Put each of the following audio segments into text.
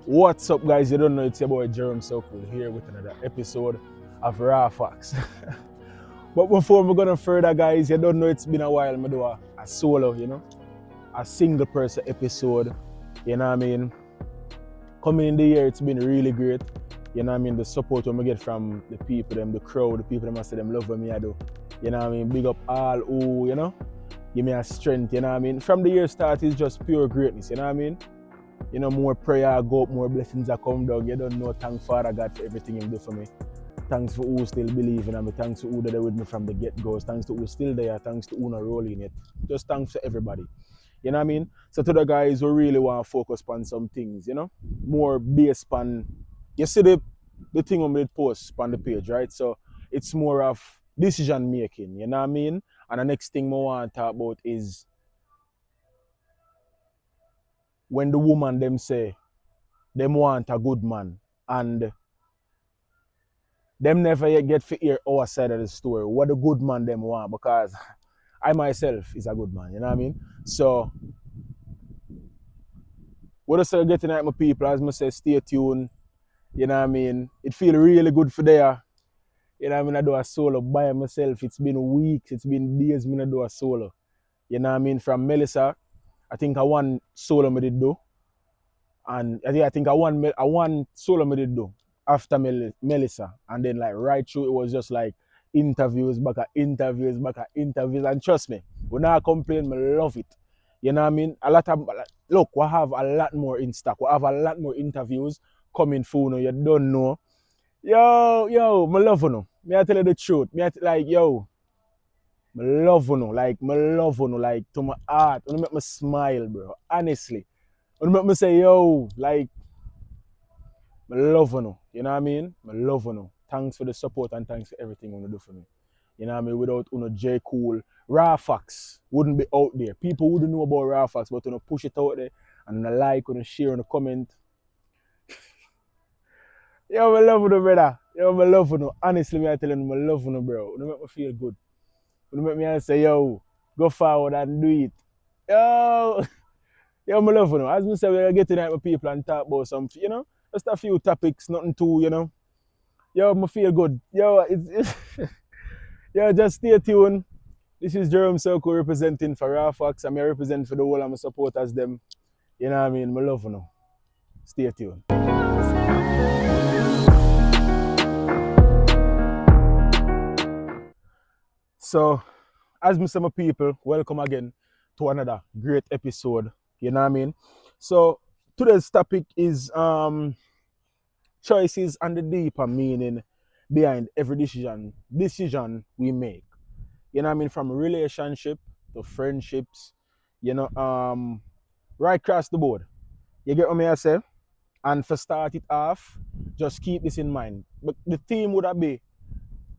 What's up, guys? You don't know, it's your boy Jerome Circle here with another episode of Raw Faxx. But before we're gonna further, guys, you don't know, it's been a while. I do a solo, a single person episode. You know what I mean? Coming in the year, it's been really great. You know what I mean? The support we get from the people, the crowd, the people that say them love me, I do. You know what I mean? Big up all who, give me a strength. You know what I mean? From the year start, it's just pure greatness. You know what I mean? More prayer go up, more blessings are come down. You don't know, thank Father God for everything He do for me. Thanks for who still believing in me. Thanks to who that with me from the get-go. Thanks to who still there. Thanks to who not rolling it. Just thanks to everybody. You know what I mean? So to the guys who really want to focus on some things, more based on, you see the thing on the post on the page, right? So it's more of decision making, you know what I mean? And the next thing I want to talk about is when the woman them say them want a good man and them never yet get to hear our side of the story, what the good man them want, because I myself is a good man, you know what I mean? So what I say getting at my people, as I say, stay tuned, you know what I mean? It feel really good for there. You know what I mean? I do a solo by myself. It's been weeks, it's been days I do a solo. You know what I mean? From Melissa, I think I one solo I did do. And I think I one solo I did do after Melissa. And then like right through it was just like interviews, back at interviews, back at interviews. And trust me, when I complain, I love it. You know what I mean? Look, we have a lot more in stock. We have a lot more interviews coming through. You don't know. Yo, I love you. Me I tell you the truth. I love you. Like to my heart. You make me smile, bro. Honestly. You make me say, I love you. You know what I mean? I love you. Thanks for the support and thanks for everything you do for me. You know what I mean? Without J. Cool, Raw Faxx wouldn't be out there. People wouldn't know about Raw Faxx, but push it out there and like, share, and comment. Yo, I love you, brother. Yo, I love you. Honestly, I tell you, I love you, bro. You make me feel good. You make me say, yo, go forward and do it. Yo, yo, I love you. As I say, we're getting at my people and talk about some, just a few topics, nothing too. Yo, I feel good. Yo, yo, just stay tuned. This is Jerome Circle representing for Raw Faxx. I'm here representing for the whole of my supporters, them. You know what I mean? I love you. Stay tuned. So, as I say, my people, welcome again to another great episode. You know what I mean? So, today's topic is choices and the deeper meaning behind every decision we make. You know what I mean? From relationship to friendships, right across the board. You get what I say? And for start it off, just keep this in mind. But the theme would be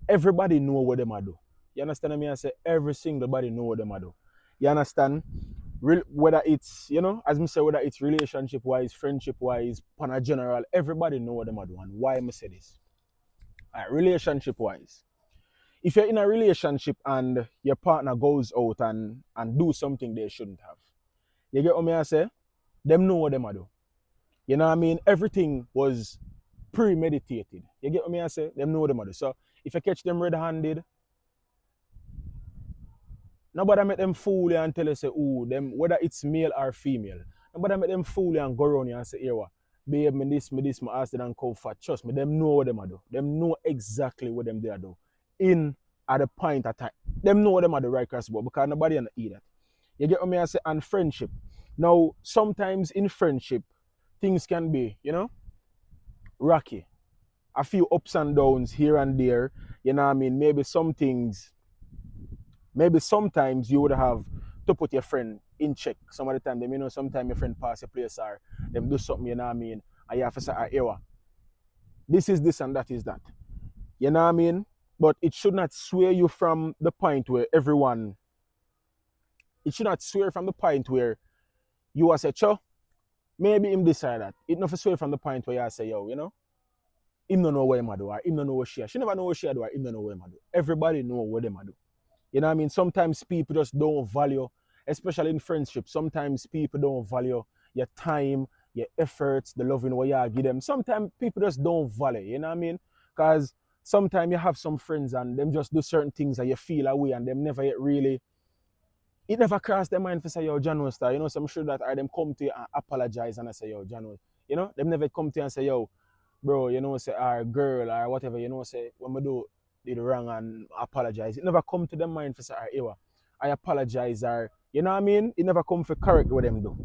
everybody know what them do. You understand me? I say every single body know what them do. You understand? Whether it's, as I say, whether it's relationship wise, friendship wise, on a general, everybody know what them do. And why I say this? All right, relationship wise. If you're in a relationship and your partner goes out and do something they shouldn't have, you get what I say? Them know what them do. You know what I mean? Everything was premeditated. You get what I say? Them know what them do. So if you catch them red-handed, nobody make them fool you and tell you say, ooh, them, whether it's male or female. Nobody make them fool you and go around you and say, here what? Babe, me this, my ass and cow fat. Trust me, them know what them do. Them know exactly what them they do. In at the point of time. Them know what them do right across the board because nobody can eat that. You get what I say? And friendship. Now, sometimes in friendship, things can be, rocky. A few ups and downs here and there. You know what I mean? Maybe sometimes you would have to put your friend in check. Some of the time, sometimes your friend pass your place or them do something, you know what I mean? And you have to say, this is this and that is that. You know what I mean? But it should not sway you from the point where you are say, maybe him decide that. It not sway from the point where you say, him don't know what him do or him don't know what she never know what she do or him don't know what him do. Everybody know what them do. You know what I mean? Sometimes people just don't value, especially in friendship, sometimes people don't value your time, your efforts, the loving what you give them. Sometimes people just don't value, you know what I mean? Because sometimes you have some friends and them just do certain things and you feel away and them never yet really, it never crossed their mind to say, yo, John was star. You know, so I'm sure that I them come to you and apologize and I say, yo, John was, you know, them never come to you and say, yo, bro, you know, say, our girl or whatever, you know, say, when we do did wrong and apologize. It never come to them mind for say, Ewa, I apologize or, you know what I mean? It never come for correct what them do.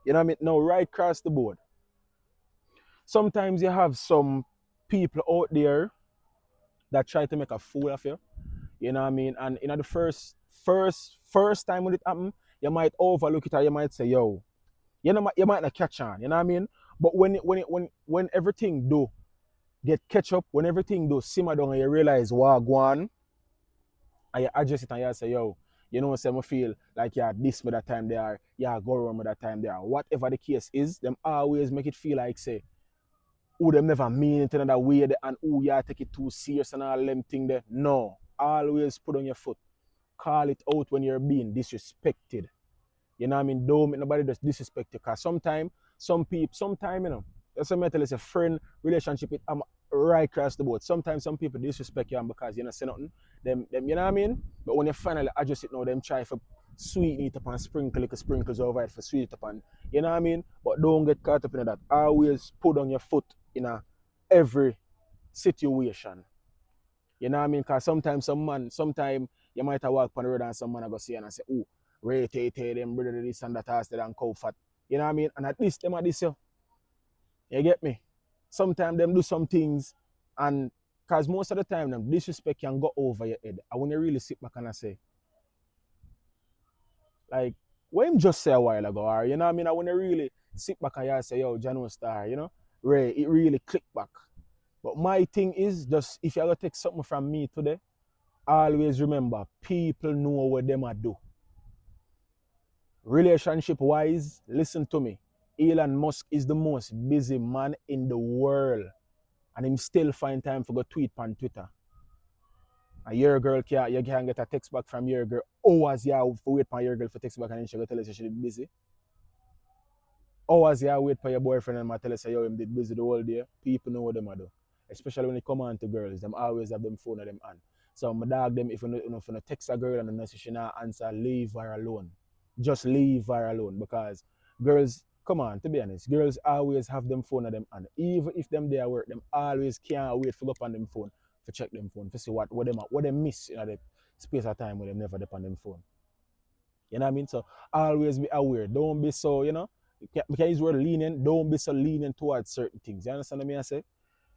You know what I mean? No, right across the board. Sometimes you have some people out there that try to make a fool of you. You know what I mean? And you know the first time when it happen, you might overlook it or you might say, yo, you might not catch on, you know what I mean? But when everything do get catch up, when everything do simmer down and you realize wow go on, and you adjust it and you say, yo, you know, say I feel like yeah, this me that time they are, yeah, go around me that time they are. Whatever the case is, them always make it feel like say, who them never mean it in another way and who yeah take it too serious and all them thing there. No. Always put on your foot. Call it out when you're being disrespected. You know what I mean? Don't make nobody just disrespect you. Cause sometimes, you know, that's what I tell you, it's a friend relationship with right across the board. Sometimes some people disrespect you because you don't say nothing. Them, you know what I mean? But when you finally adjust it now, them try for sweeten it up and sprinkle little sprinkles over it for sweet it up and you know what I mean? But don't get caught up in that. Always put on your foot in every situation. You know what I mean? Because sometimes you might have walked on the road and some man go see and say, oh, Ray Tay them brother this and that hasted and cow fat. You know what I mean? And at least them are this you get me? Sometimes them do some things and because most of the time them disrespect can go over your head. I want to really sit back and I say, like, what him just say a while ago, or you know what I mean? I want to really sit back and I say, yo, Jano Star, you know? Ray, it really click back. But my thing is just if you're gonna take something from me today, always remember people know what them are do. Relationship wise, listen to me. Elon Musk is the most busy man in the world. And him still find time for go tweet on Twitter. And your girl you can get a text back from your girl. Hours you wait for your girl for text back and then she go tell you she's busy. Hours you wait for your boyfriend and tell us yo him did busy the whole day. People know what them do. Especially when it come on to girls, them always have them phone of them on. So my dog them if you text a girl and the message she not answer, leave her alone. Just leave her alone because girls, come on, to be honest, girls always have them phone of them on. Even if them they at work, them always can't wait for go up on them phone, for check them phone, to see what them miss in the space of time when them never dep on them phone. You know what I mean? So always be aware. Don't be so, you know, you can use the word lenient, don't be so lenient towards certain things. You understand what I say?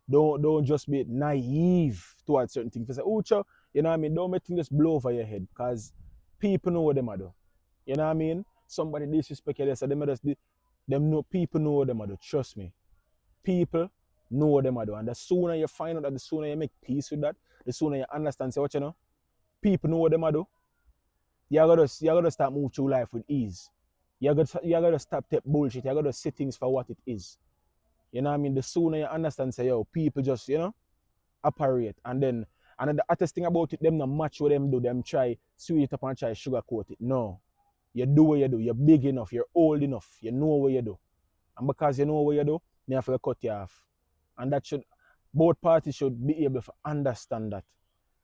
Don't just be naive towards certain things. You say, oh, cho, you know what I mean? Don't make things just blow over your head because people know what they do. You know what I mean? Somebody disrespect you, so them know people know what they do. Trust me. People know what they do. And the sooner you find out that, the sooner you make peace with that, the sooner you understand, say what you know, people know what they do. You gotta start move through life with ease. You gotta stop take bullshit. You gotta see things for what it is. You know what I mean? The sooner you understand, say, yo, people just, you know, operate. And then the hottest thing about it, them not match what them do. Them try sweet it up and try sugarcoat it. No. You do what you do. You're big enough. You're old enough. You know what you do. And because you know what you do, you have to cut you off. And that should, both parties should be able to understand that.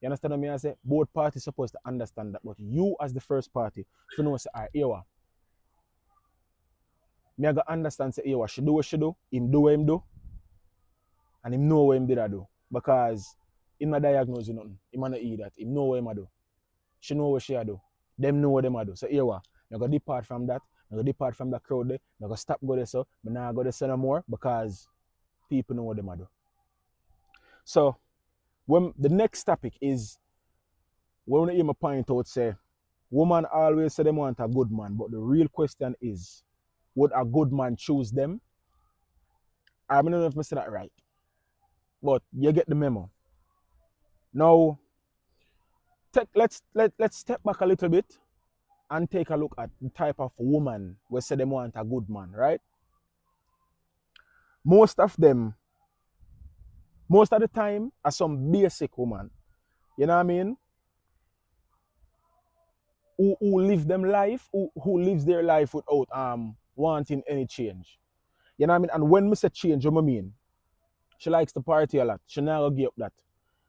You understand what I say? Both parties supposed to understand that. But you as the first party, if you know, say, all right, here, me I gotta understand, say, here, she do what she do, him do what him do, and him know what him did I do. Because him not diagnose you nothing. Him not eat that. Him know what him a do. She know what she a do. Them know what them a do. So here what? I go depart from that. I go depart from that crowd there. I go stop go there so. But now I go there so no more because people know what them a do. So when the next topic is when we hear my point out say woman always say them want a good man, but the real question is would a good man choose them? I don't know if I say that right. But you get the memo. Now let's step back a little bit and take a look at the type of woman we say them want a good man, right? Most of them, most of the time, are some basic woman. You know what I mean? Who live them life, who lives their life without wanting any change. You know what I mean? And when me say change, what I mean? She likes to party a lot. She never give up that.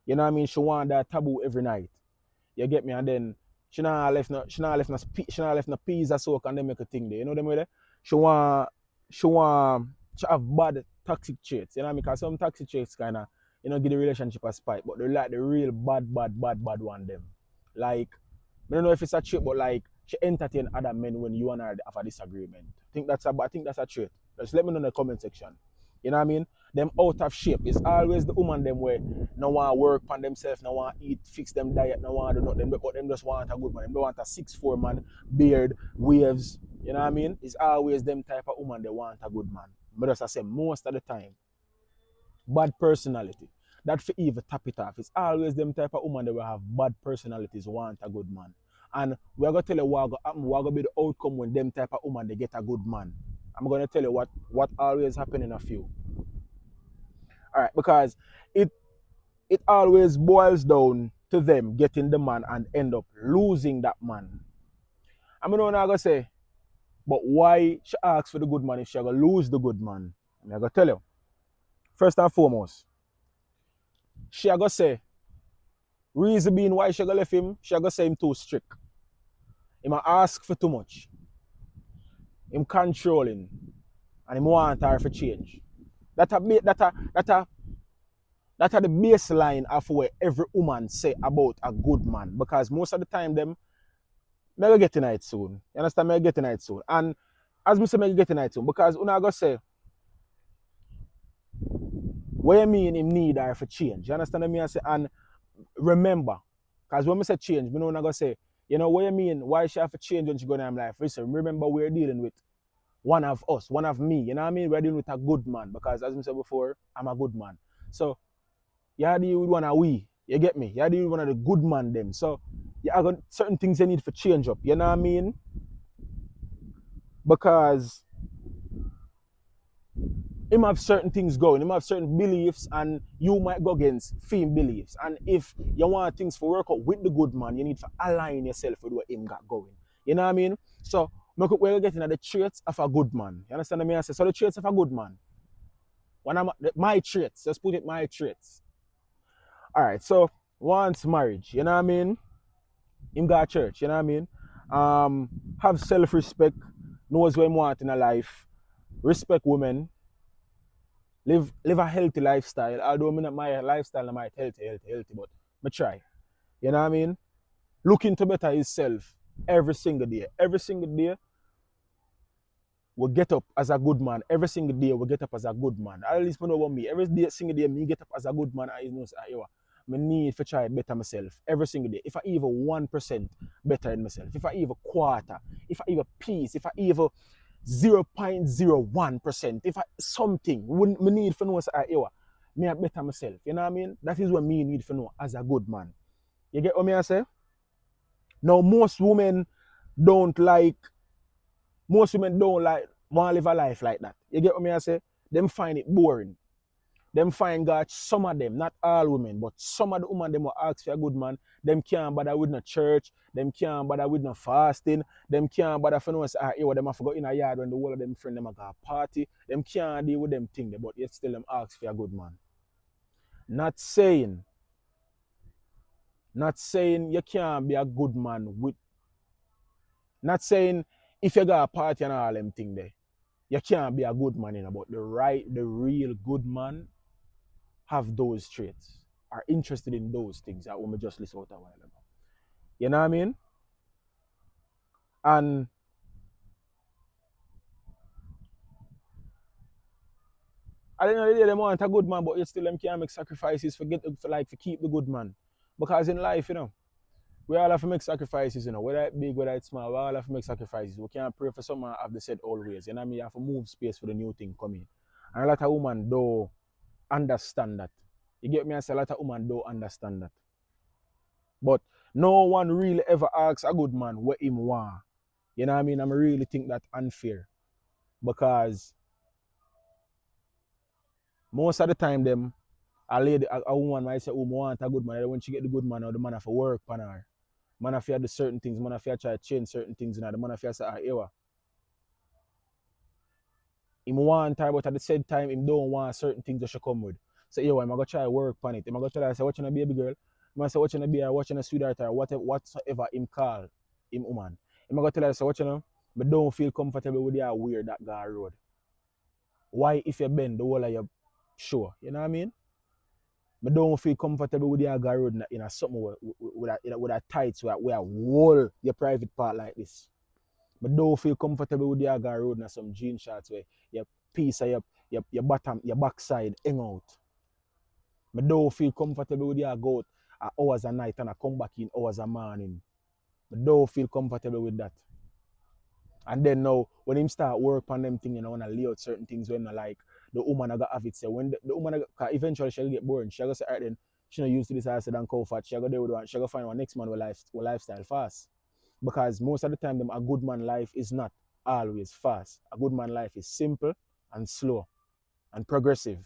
You know what I mean? She want that taboo every night. You get me? And then she not left no peas or soak and them make a thing there. You know them way there? She want she have bad toxic traits. You know what I mean? Because some toxic traits kinda, give the relationship a spike, but they like the real bad one them. Like, I don't know if it's a trait, but like she entertain other men when you and her have a disagreement. I think that's a trait. Just let me know in the comment section. You know what I mean? Them out of shape. It's always the woman them where no want work on themselves, no want eat, fix them diet, no want do nothing, but them just want a good man. Them don't want a 6'4" man, beard, waves. You know what I mean? It's always them type of woman they want a good man. But as I say, most of the time, bad personality. That for even tap it off. It's always them type of woman that will have bad personalities want a good man. And we're gonna tell you what gonna be the outcome when them type of woman they get a good man. I'm gonna tell you what always happen in a few. Alright, because it always boils down to them getting the man and end up losing that man. I'm not gonna say, but why she asks for the good man if she gonna lose the good man? I'm gonna tell you. First and foremost, she gonna say, reason being why she gonna left him, she gonna say him too strict. Him a ask for too much. Him controlling. And him want her for change. That a the baseline of what every woman say about a good man. Because most of the time them, me go get tonight soon. You understand? Me get tonight soon. And as me say, me get tonight soon. Because una go say, what you mean him need her for change? You understand what I mean? I say, and remember, because when I say change, me know I go say, what you mean? Why she have to change when she go in life? Listen, remember we're dealing with one of us, one of me. You know what I mean? We're dealing with a good man. Because as I said before, I'm a good man. So you deal with one of we. You get me? You deal with one of the good man them. So you have got certain things you need for change up. You know what I mean? Because him have certain things going, him have certain beliefs, and you might go against film beliefs. And if you want things to work out with the good man, you need to align yourself with what him got going. You know what I mean? So we're getting at the traits of a good man. You understand what I say? So the traits of a good man. My traits, just put it my traits. Alright, so once marriage, you know what I mean? Him got church, you know what I mean? Have self-respect, knows what he want in a life, respect women, live a healthy lifestyle. Although my lifestyle I might healthy, but I try. You know what I mean? Looking to better himself every single day. Every single day, we get up as a good man. Every single day, we get up as a good man. At least I know about me. Single day, me get up as a good man. I know I need to try better myself every single day. If I even 1% better in myself, if I even quarter, if I even piece, if I even 0.01%, if I something, me need to know me I better myself. You know what I mean? That is what me need to know as a good man. You get what me I say? Now most women don't want to live a life like that. You get what me I say? Them find it boring. Them find God, some of them, not all women, but some of the women them will ask for a good man. Them can't bother with no church. Them can't bother with no fasting. Them can't bother for no say, them have to go in a yard when the whole of them friend them a go party. Them can't deal with them thing, but yet still them ask for a good man. Not saying you can't be a good man with. Not saying if you got a party and all them thing there, you can't be a good man in, but the real good man have those traits, are interested in those things that we just list out a while ago. You know what I mean? And at the end of the day, they want a good man, but yet still them can't make sacrifices for keep the good man. Because in life, we all have to make sacrifices, whether it's big, whether it's small, we all have to make sacrifices. We can't pray for someone have the said always. You know what I mean? You have to move space for the new thing coming. And a lot of women don't understand that. You get me? I say a lot of women don't understand that. But no one really ever asks a good man what him want. You know what I mean? I really think that unfair. Because most of the time a woman might say, want a good man. When she get the good man, or the man have to work on her. Man have to do certain things, man have to try to change certain things, the man have to say, Him want her, but at the same time, him don't want certain things that she come with. So, yo, I'm going to try work on it. I'm going to tell her, say, what you baby girl? I'm going to say, what you be her, what you sweetheart or whatsoever him call him woman. I'm going to tell her, say, what you know? But don't feel comfortable with your weird that guy road. Why if you bend the whole of your show? You know what I mean? But don't feel comfortable with your guy road in a something with a tights where wall your private part like this. But don't feel comfortable with your guy road in some jean shorts where your piece of your bottom, your backside hang out. But don't feel comfortable with your go out hours a night and I come back in hours a morning. But don't feel comfortable with that. And then now, when him start work on them thing, you know, when I lay out certain things when I like, the woman I got have it say, when the woman, eventually she'll get bored. She'll go say, alright then, she not used to this acid and cow fat. She'll go there with one, she'll go find one next man with lifestyle fast. Because most of the time, a good man life is not always fast. A good man life is simple and slow and progressive.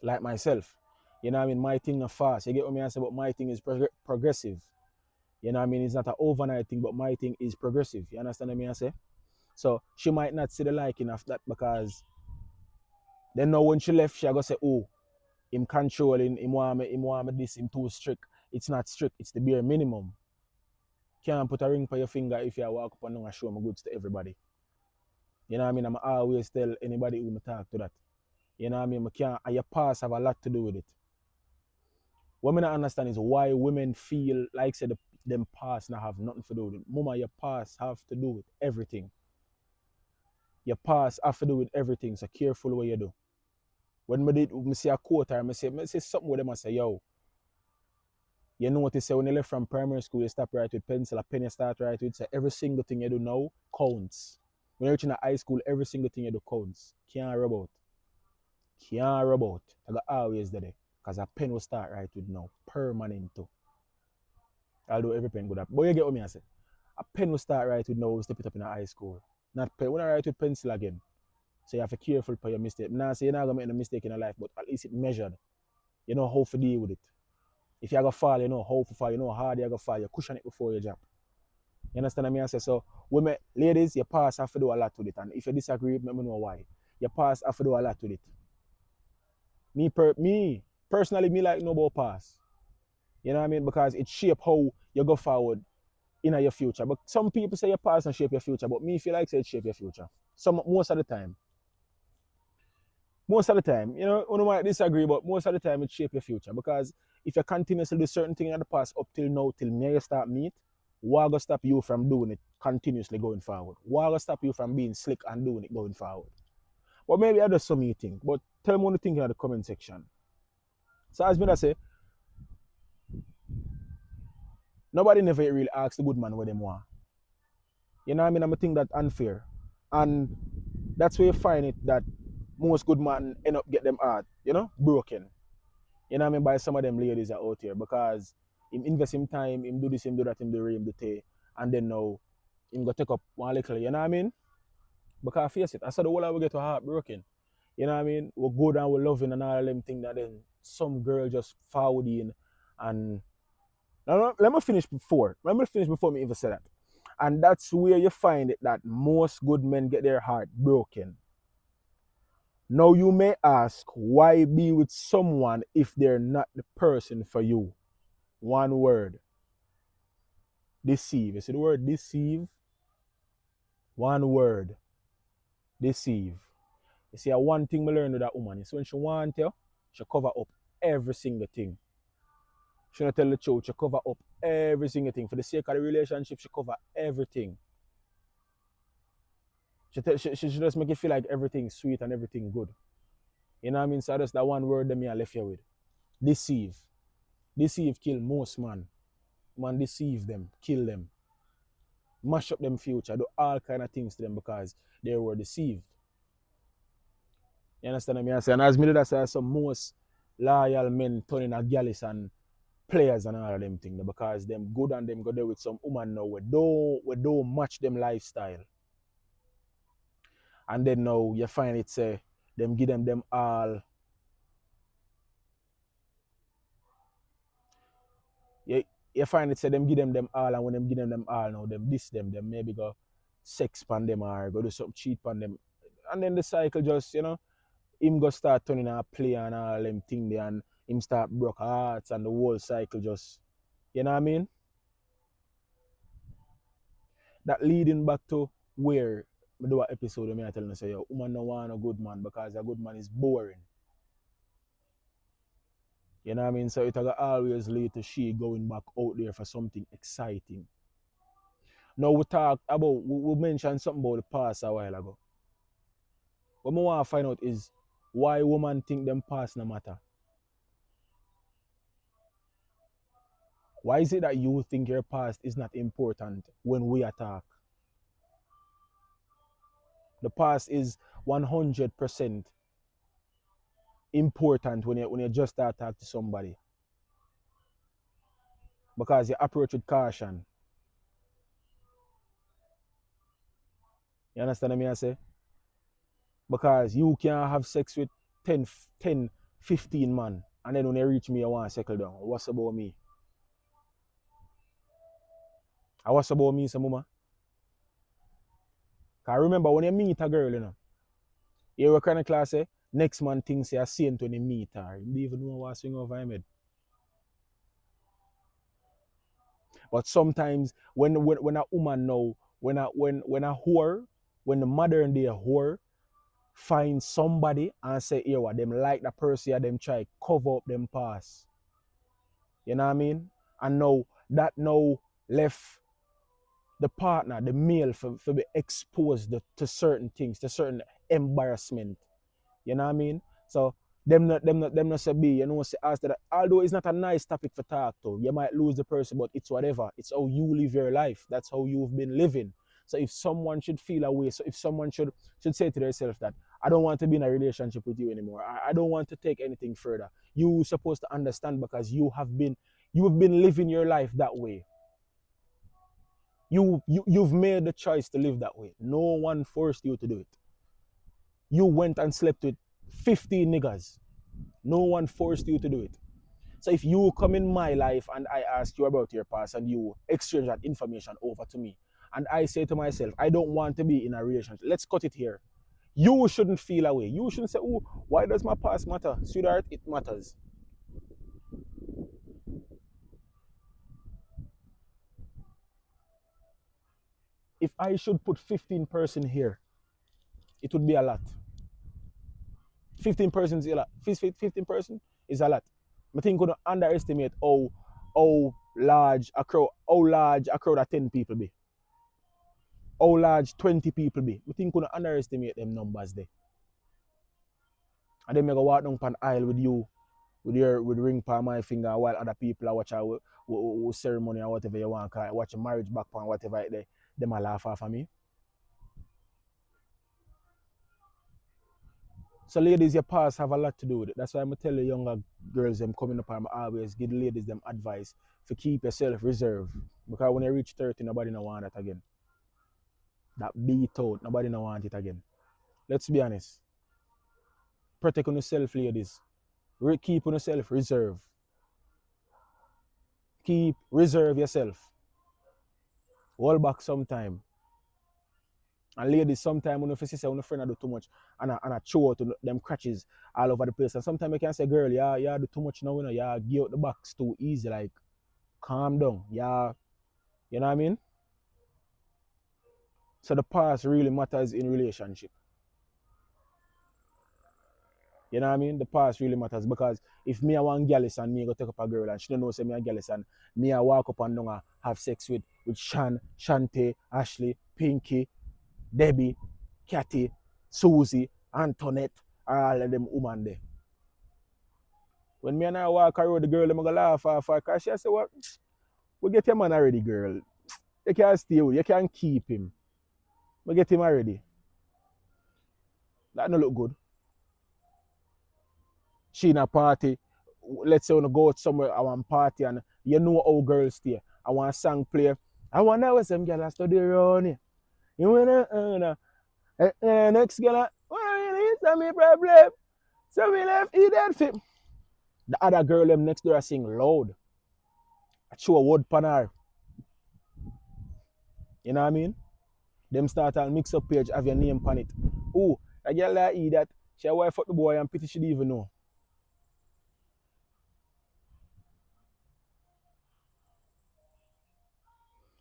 Like myself. You know what I mean? My thing not fast. You get what I say? But my thing is progressive. You know what I mean? It's not an overnight thing, but my thing is progressive. You understand what I say? So she might not see the liking of that because then now when she left, she go say, oh, him controlling, him want me this, him too strict. It's not strict, it's the bare minimum. Can't put a ring for your finger if you walk up and show my goods to everybody. You know what I mean? I'm always tell anybody who me talk to that. You know what I mean? I can't, and your past have a lot to do with it. What I don't understand is why women feel like say them past now have nothing to do with it. Mama, your past have to do with everything. Your past have to do with everything, so careful what you do. When me see a quote or me say something with them, I say, yo, you know what they say when you left from primary school, you stop right with pencil, a pen you start right with, so every single thing you do now counts. When you're reaching a high school, every single thing you do counts. Can't rub out. Can't rub out. I got always there. Because a pen will start right with now. Permanent too. I'll do every pen good up. But you get what me I say? A pen will start right with now, we'll step it up in a high school. Not pen. When I write with pencil again. So you have to be careful for your mistake. Now say you're not gonna make a mistake in your life, but at least it measured. You know how to deal with it. If you're gonna fall, you know how to fall, you know how hard you're gonna fall, you cushion it before you jump. You understand what I say? So women, ladies, your past have to do a lot with it. And if you disagree, let me know why. Your past have to do a lot with it. Me personally, me like no about past. You know what I mean? Because it shape how you go forward in your future. But some people say your past and shape your future, but me feel like say it shape your future. Most of the time. Most of the time, you know, one might disagree, but most of the time it shape your future. Because if you continuously do certain things in the past up till now, till me you start meet, what gonna stop you from doing it continuously going forward? What gonna stop you from being slick and doing it going forward? But maybe I just some you think. But tell me what you think in the comment section. So as I say, nobody never really asks the good man what they want. You know what I mean? I'm think that unfair. And that's where you find it that most good men end up get them heart, you know, broken. You know what I mean? By some of them ladies are out here because him invest him time, him do this, him do that, him do him do tay, and then now him go take up one little, you know what I mean? Because face it, I said the whole of we get to heartbroken. You know what I mean? We're good and we're loving and all of them thing that then some girl just forward in and let me finish before. Let me finish before me even say that. And that's where you find it that most good men get their heart broken. Now you may ask, why be with someone if they're not the person for you? One word. Deceive. You see the word deceive? One word. Deceive. You see, one thing we learned with that woman is when she wants you, she cover up every single thing. She not tell the truth, she cover up every single thing. For the sake of the relationship, she cover everything. She just make you feel like everything's sweet and everything good. You know what I mean? So that's that one word that me I left you with. Deceive. Deceive kill most man. Man deceive them, kill them, mash up them future, do all kind of things to them because they were deceived. You understand what I mean? And as me do that, say some most loyal men turning a gallus and players and all of them things because them good and them go there with some woman now we don't match them lifestyle. And then now you find it say them give them all. You find it say them give them all, and when them give them all now, them diss them maybe go sex pan them or go do something cheat pan them. And then the cycle just, him go start turning a play and all them thing there and him start broke hearts and the whole cycle just, you know what I mean? That leading back to where me do an episode where me I tell you say, yo, woman no want a good man because a good man is boring. You know what I mean? So it'll always lead to she going back out there for something exciting. Now we talk about, we mentioned something about the past a while ago. What I want to find out is why women think them past no matter. Why is it that you think your past is not important when we attack? The past is 100% important when you just start talk to somebody. Because you approach with caution. You understand what I say? Because you can have sex with 10, 15 man, and then when you reach me, you want to settle down. What's about me? And what's about me, some mama? Because remember, when you meet a girl, you work in a class, next man thinks you're seen when you meet her. You don't even know what's swing over him head. But sometimes when a woman know, when a whore, when the modern day whore find somebody and say, here what them like that person, them try cover up them past. You know what I mean? And now left the partner, the male, for be exposed to certain things, to certain embarrassment. You know what I mean? So them not say be, say ask that, although it's not a nice topic for talk to, you might lose the person, but it's whatever. It's how you live your life. That's how you've been living. So if someone should feel away, so if someone should say to themselves that I don't want to be in a relationship with you anymore. I don't want to take anything further. You're supposed to understand because you've been living your life that way. You've made the choice to live that way. No one forced you to do it. You went and slept with 15 niggas. No one forced you to do it. So if you come in my life and I ask you about your past and you exchange that information over to me, and I say to myself, I don't want to be in a relationship, let's cut it here. You shouldn't feel away. You shouldn't say, oh, why does my past matter? Sweetheart, it matters. If I should put 15% here, it would be a lot. 15% is a lot. 15% is a lot. I think we don't underestimate how large a crowd of 10 people be. How large 20 people be. I think we don't underestimate them numbers there. And then I go walk down pan aisle with you, with ring pan my finger while other people are watching a ceremony or whatever you want, watch a marriage back pan whatever they them a laugh off of me. So ladies, your past have a lot to do with it. That's why I'm tell the younger girls them coming up and I always give the ladies them advice to keep yourself reserved. Because when you reach 30, nobody no want that again. That beat out, nobody no want it again. Let's be honest. Protect on yourself, ladies. Keep on yourself reserved. Reserve yourself. Hold back sometime. And ladies, sometimes when you say when a friend do too much and I chew out them crutches all over the place. And sometimes I can say, girl, yeah, do too much now, yeah, give out the box too easy, like calm down. Yeah, you know what I mean? So the past really matters in relationship. You know what I mean? The past really matters because if me I want gallus and me go take up a girl and she don't know say me a gallus and me I walk up and down have sex with Shan, Shante, Ashley, Pinky, Debbie, Cathy, Susie, Antoinette, all of them women there. When me and I walk around the girl, I'm gonna laugh off her because she say, what? We get your man already, girl. You can't stay with, you can't keep him. We get him already. That no look good. She in a party, let's say we go out somewhere, I want party and you know how girls stay. I want a song play. I wonder what some girl study around here. You wanna next girl, what me problem? So we left eat that fit. The other girl them next door sing loud. I show a word pan her. You know what I mean? Them start and mix up page, have your name pan it. Ooh, That girl that eat that, she a wife up the boy and pity she didn't even know.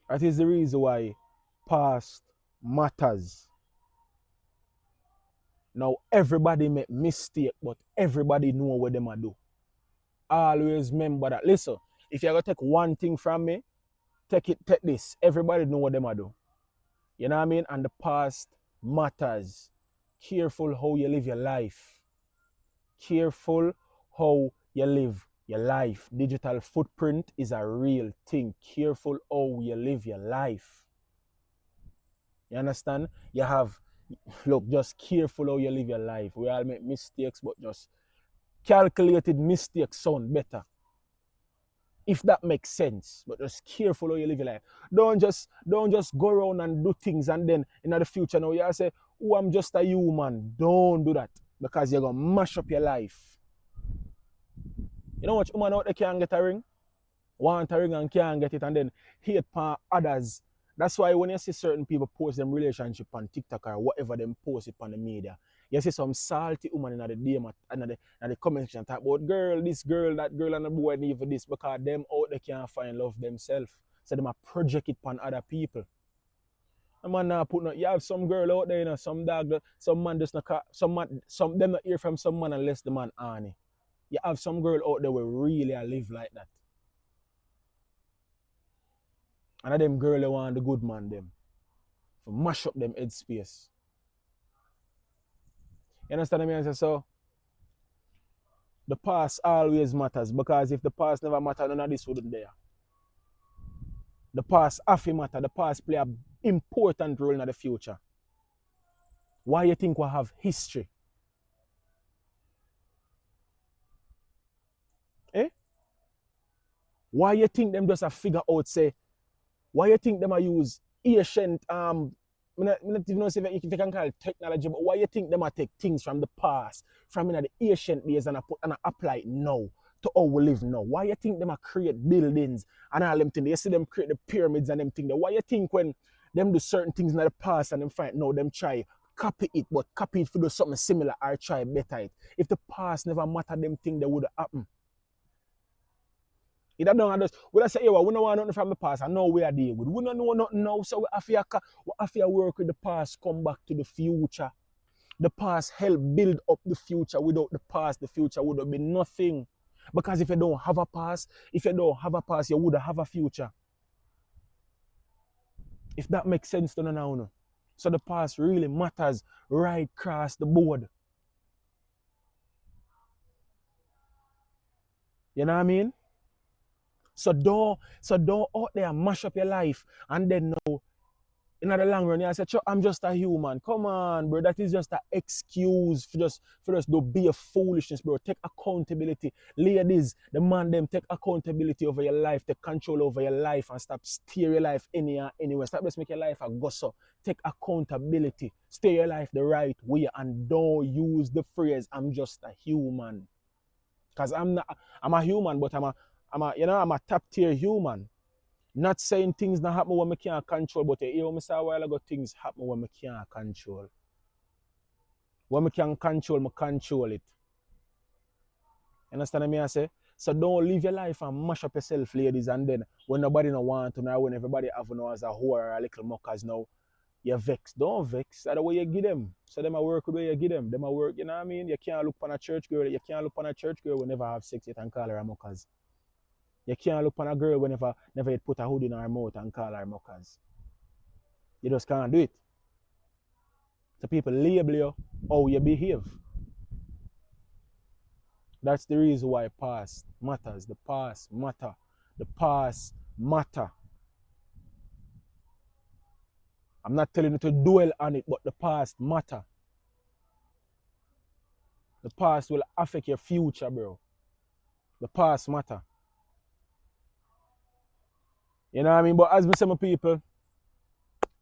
That is the reason why past matters. Now everybody make mistake, but everybody know what them a do. Always remember that. Listen, if you're gonna take one thing from me, take this. Everybody know what them a do. You know what I mean? And the past matters. Careful how you live your life. Careful how you live your life. Digital footprint is a real thing. Careful how you live your life. You understand? You have, look, just careful how you live your life. We all make mistakes, but just calculated mistakes sound better. If that makes sense, but just careful how you live your life. Don't just go around and do things and then in the future now you say, oh, I'm just a human. Don't do that because you're gonna mash up your life. You know what woman out there can't get a ring? Want a ring and can't get it and then hate upon others. That's why when you see certain people post them relationship on TikTok or whatever them post it on the media, you see some salty woman in the DM and the comment section talk about girl, this girl, that girl and the boy need for this because them out there can't find love themselves. So them a project it upon other people. A man now put no, you have some girl out there, you know, some dog, some man just not some them not hear from some man unless the man honey. You have some girl out there will really live like that. And them girl they want the good man them. For mash up them head space. You understand what I mean? So the past always matters because if the past never mattered, none of this wouldn't there. The past have to matter. The past play an important role in the future. Why you think we have history? Eh? Why you think them just a figure out say, why you think them a use ancient I don't even know if you can call it technology, but why you think them a take things from the past, from the ancient days and apply it now to how we live now? Why you think them a create buildings and all them things? You see them create the pyramids and them things. Why you think when them do certain things in the past and them find no, them try copy it, but copy it for do something similar or try better it? If the past never matter, them things that would happen. It don't just we say, we don't want nothing from the past. I know we are there with. We don't know nothing now, so we have to work with the past, come back to the future. The past help build up the future. Without the past, the future would have been nothing. Because if you don't have a past, you would have a future. If that makes sense to now. So the past really matters right across the board. You know what I mean? So don't out there mash up your life and then now in the long run, you say, I'm just a human. Come on, bro. That is just an excuse for just to be a foolishness, bro. Take accountability. Ladies, the man them take accountability over your life, take control over your life and stop steer your life anywhere. Stop just make your life a gossip. Take accountability. Steer your life the right way and don't use the phrase, I'm just a human. Because I'm a human, but I'm a top tier human. Not saying things not happen when I can't control, but you hear me say a while ago, things happen when I can't control. When I can control, I control it. You understand what I say? So don't live your life and mash up yourself, ladies, and then when nobody no want to know, when everybody have no as a whore or a little muckers now, you vex. Don't vex. That's the way you give them. So them a work the way you give them. Them a work, you know what I mean? You can't look on a church girl. You can't look on a church girl who never have sex yet and call her a muckers. You can't look on a girl whenever never yet put a hood in her mouth and call her muckers. You just can't do it. So people label you how you behave. That's the reason why past matters. The past matter. The past matter. I'm not telling you to dwell on it, but the past matter. The past will affect your future, bro. The past matter. You know what I mean? But as we say, my people,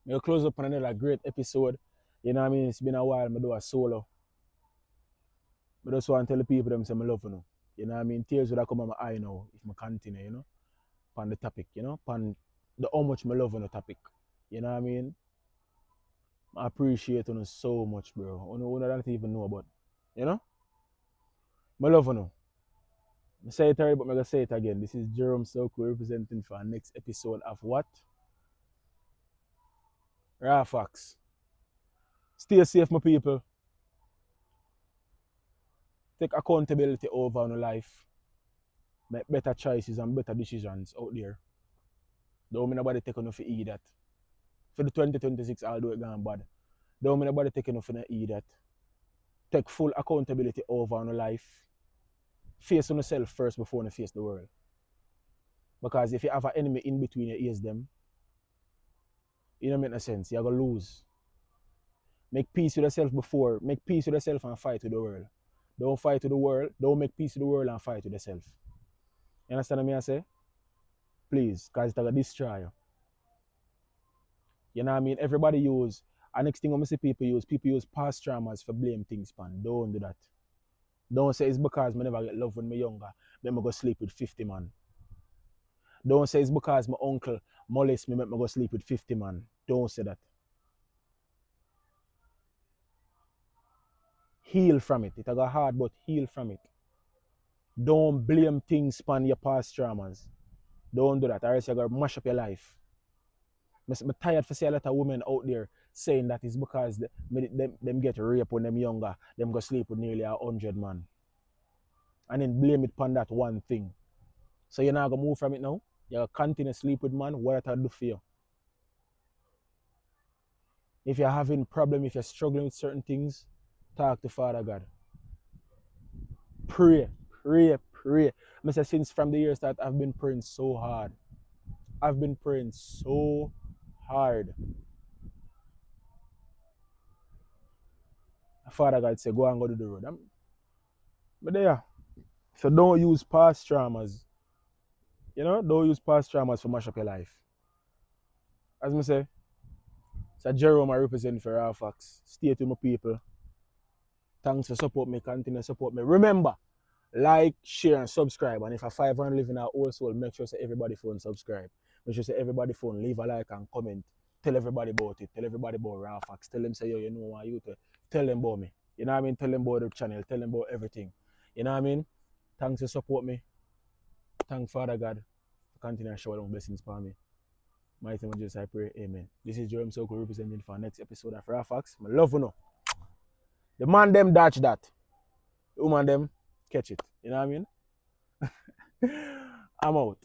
we'll close up on another great episode. You know what I mean? It's been a while, I do a solo. But I just want to tell the people them say I love you. You know what I mean? Tears would come on my eye now if I continue, you know, on the topic, you know, on the how much I love on the topic. You know what I mean? I appreciate you so much, bro. You don't even know about. You know? I love you. I say it already, but I'm gonna say it again. This is Jerome Soko representing for our next episode of what? Raw Faxx. Stay safe, my people. Take accountability over your life. Make better choices and better decisions out there. Don't mean nobody take enough to eat that. For the 2026, I'll do it gone bad. Don't mean nobody take enough to eat that. Take full accountability over your life. Face on yourself first before you face the world. Because if you have an enemy in between your ears, them, it don't make no sense. You're gonna lose. Make peace with yourself before. Make peace with yourself and fight with the world. Don't fight with the world. Don't make peace with the world and fight with yourself. You understand what I say? Please, because it's gonna destroy you. You know what I mean? Everybody use, and next thing I'm see people use past traumas for blame things, man. Don't do that. Don't say it's because I never get love when I younger. Then I go sleep with 50 man. Don't say it's because my uncle molest me, make me go sleep with 50 man. Don't say that. Heal from it. It got hard, but heal from it. Don't blame things upon your past traumas. Don't do that, or else you're gonna mash up your life. I'm tired for see a lot of women out there saying that it's because them get raped when them younger, them go sleep with nearly 100 man. And then blame it upon that one thing. So you're not gonna move from it now. You're gonna continue to sleep with man, what I do for you. If you're having problem, if you're struggling with certain things, talk to Father God. Pray, pray, pray. I say since from the years that I've been praying so hard. I've been praying so hard. Father God said, go and go to the road. But there. So don't use past traumas. You know, don't use past traumas for mash up your life. As I say, so Jerome I represent for Raw Faxx. Stay to my people. Thanks for support me, continue to support me. Remember, like, share, and subscribe. And if a 500 live in our old soul, make sure say everybody phone subscribe. Make sure say everybody phone leave a like and comment. Tell everybody about it. Tell everybody about Raw Faxx. Tell them say yo, you know what you to tell them about me. You know what I mean? Tell them about the channel. Tell them about everything. You know what I mean? Thanks for support me. Thank Father God for continuing to shower down blessings for me. Mighty name of Jesus I pray. Amen. This is Jerome Soko representing for our next episode of Raw Faxx. I love you know. The man them dodge that. The woman them catch it. You know what I mean? I'm out.